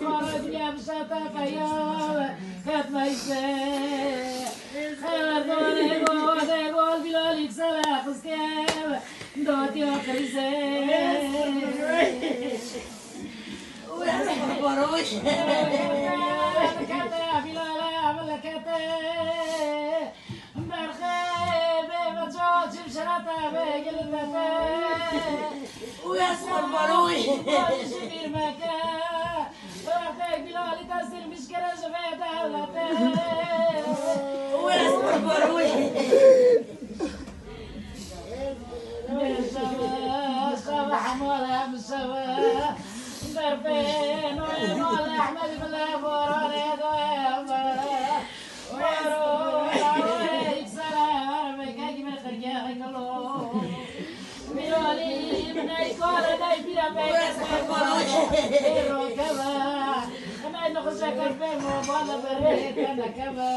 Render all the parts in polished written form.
خارج يا بشتا فيا كتما يسير خير دوني قول بلالك سلاح سكيب دوتي وخريزير بروش كتا يا بلال يا ملكتي برخيبي بجوج بشرطة بقلبتي ويسمر بروش شبير مكان رافق بلالي تسير مشكلة شفيت دولتي ويسمر بروش صباح مولا بالسوا دربين ومولا احمد بالافور وريدويا وروح عليك سلام كاجمل خرجاك الله بلالي من اي كوره داي بلا بيت الركبه انا نخشك البيت وبالا بريت انا كما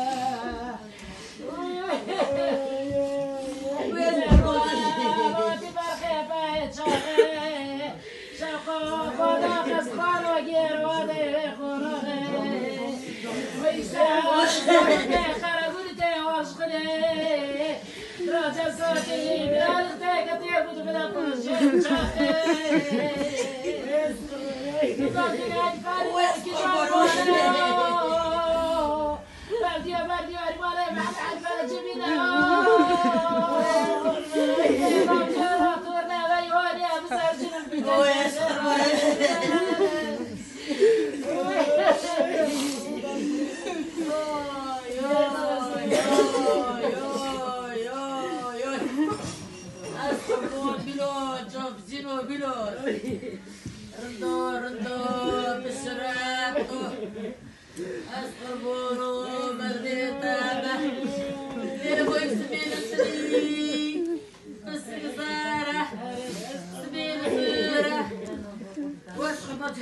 رندو بالشراب أسقربونو مغريتانا ليربو يسمين السري قصي قصارة سمين السورة واسخبط